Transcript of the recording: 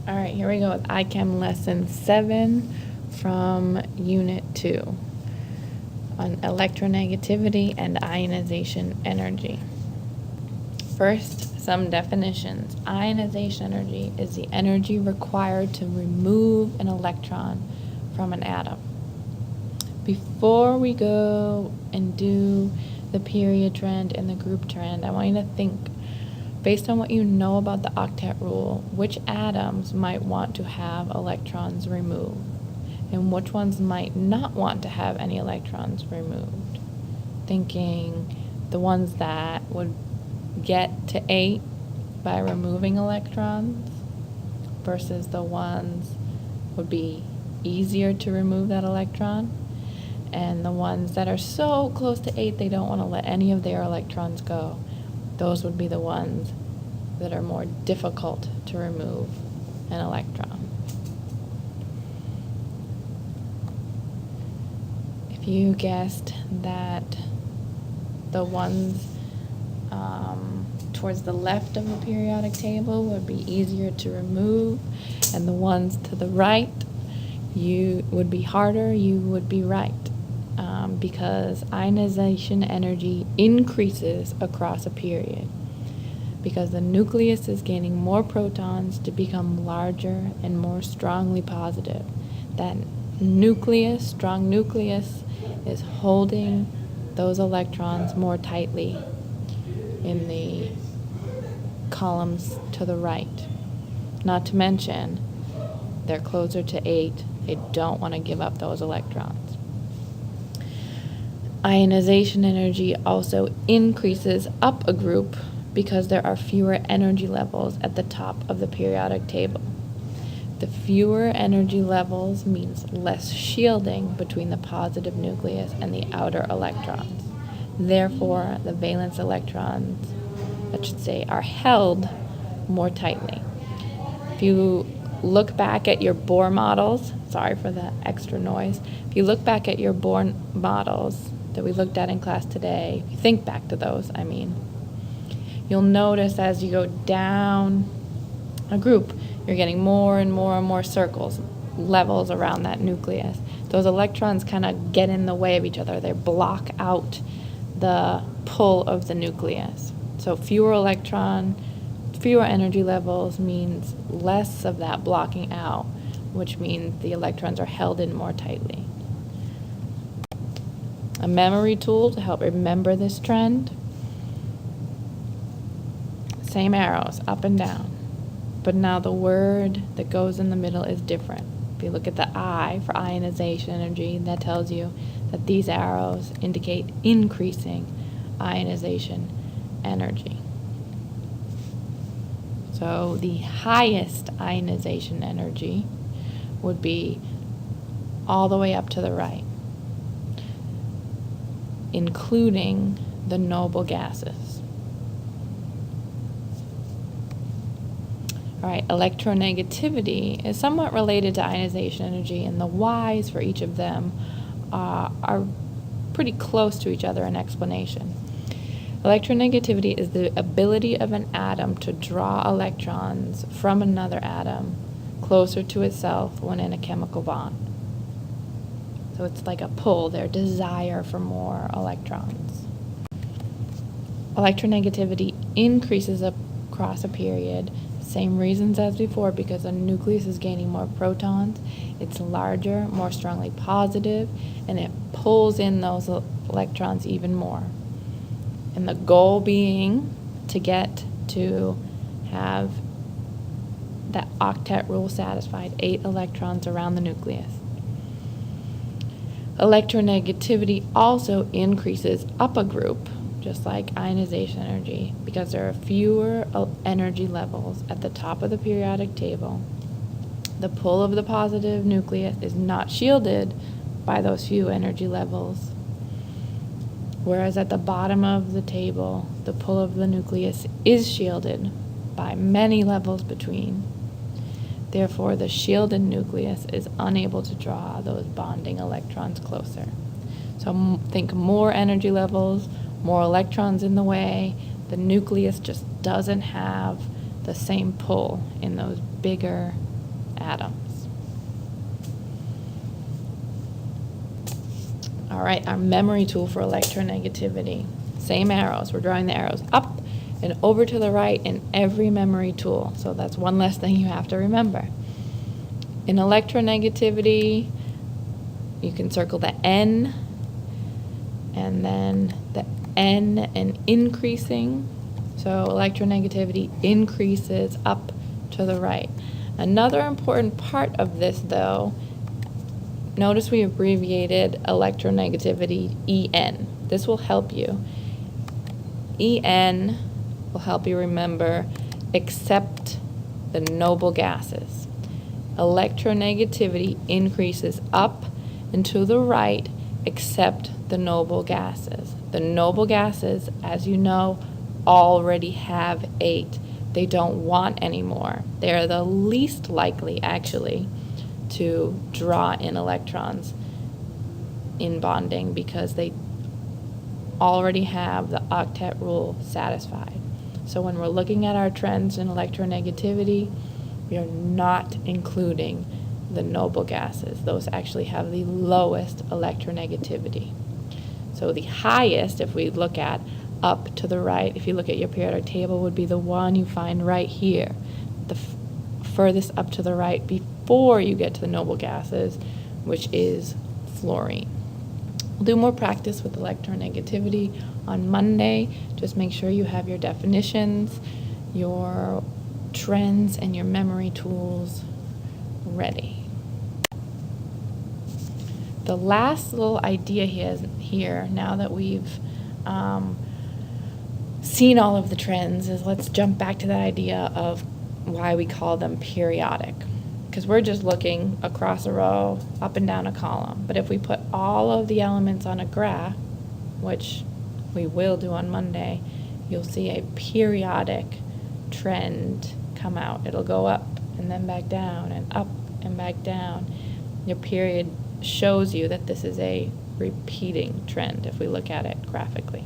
All right, here we go with iChem lesson 7 from unit 2 on electronegativity and ionization energy. First, some definitions. Ionization energy is the energy required to remove an electron from an atom. Before we go and do the period trend and the group trend, I want you to think, based on what you know about the octet rule, which atoms might want to have electrons removed and which ones might not want to have any electrons removed. Thinking the ones that would get to 8 by removing electrons versus the ones would be easier to remove that electron, and the ones that are so close to 8 they don't want to let any of their electrons go. Those would be the ones that are more difficult to remove an electron. If you guessed that the ones towards the left of the periodic table would be easier to remove, and the ones to the right would be harder, you would be right. Because ionization energy increases across a period because the nucleus is gaining more protons to become larger and more strongly positive. That nucleus, strong nucleus, is holding those electrons more tightly in the columns to the right. Not to mention, they're closer to 8. They don't want to give up those electrons. Ionization energy also increases up a group because there are fewer energy levels at the top of the periodic table. The fewer energy levels means less shielding between the positive nucleus and the outer electrons. Therefore, the valence electrons, are held more tightly. If you look back at your Bohr models, sorry for the extra noise, if you look back at your Bohr models that we looked at in class today, if you think back to those, you'll notice as you go down a group, you're getting more and more and more circles, levels around that nucleus. Those electrons kind of get in the way of each other. They block out the pull of the nucleus. So fewer energy levels means less of that blocking out, which means the electrons are held in more tightly. A memory tool to help remember this trend. Same arrows, up and down. But now the word that goes in the middle is different. If you look at the I for ionization energy, that tells you that these arrows indicate increasing ionization energy. So the highest ionization energy would be all the way up to the right, including the noble gases. All right, electronegativity is somewhat related to ionization energy, and the Y's for each of them are pretty close to each other in explanation. Electronegativity is the ability of an atom to draw electrons from another atom closer to itself when in a chemical bond. So it's like a pull, their desire for more electrons. Electronegativity increases across a period, same reasons as before, because the nucleus is gaining more protons, it's larger, more strongly positive, and it pulls in those electrons even more. And the goal being to get to have that octet rule satisfied, 8 electrons around the nucleus. Electronegativity also increases up a group, just like ionization energy, because there are fewer energy levels at the top of the periodic table. The pull of the positive nucleus is not shielded by those few energy levels, whereas at the bottom of the table, the pull of the nucleus is shielded by many levels between. Therefore, the shielded nucleus is unable to draw those bonding electrons closer. So think more energy levels, more electrons in the way. The nucleus just doesn't have the same pull in those bigger atoms. All right, our memory tool for electronegativity. Same arrows. We're drawing the arrows up and over to the right in every memory tool. So that's one less thing you have to remember. In electronegativity, you can circle the N, and then the N and increasing. So electronegativity increases up to the right. Another important part of this, though, notice we abbreviated electronegativity EN. This will help you. EN will help you remember except the noble gases. Electronegativity increases up and to the right except the noble gases. The noble gases, as you know, already have 8. They don't want any more. They are the least likely, actually, to draw in electrons in bonding because they already have the octet rule satisfied. So when we're looking at our trends in electronegativity, we are not including the noble gases. Those actually have the lowest electronegativity. So the highest, if we look at up to the right, if you look at your periodic table, would be the one you find right here, the furthest up to the right before you get to the noble gases, which is fluorine. We'll do more practice with electronegativity on Monday. Just make sure you have your definitions, your trends, and your memory tools ready. The last little idea here, now that we've seen all of the trends, is let's jump back to that idea of why we call them periodic. Because we're just looking across a row, up and down a column. But if we put all of the elements on a graph, which we will do on Monday, you'll see a periodic trend come out. It'll go up and then back down and up and back down. Your period shows you that this is a repeating trend if we look at it graphically.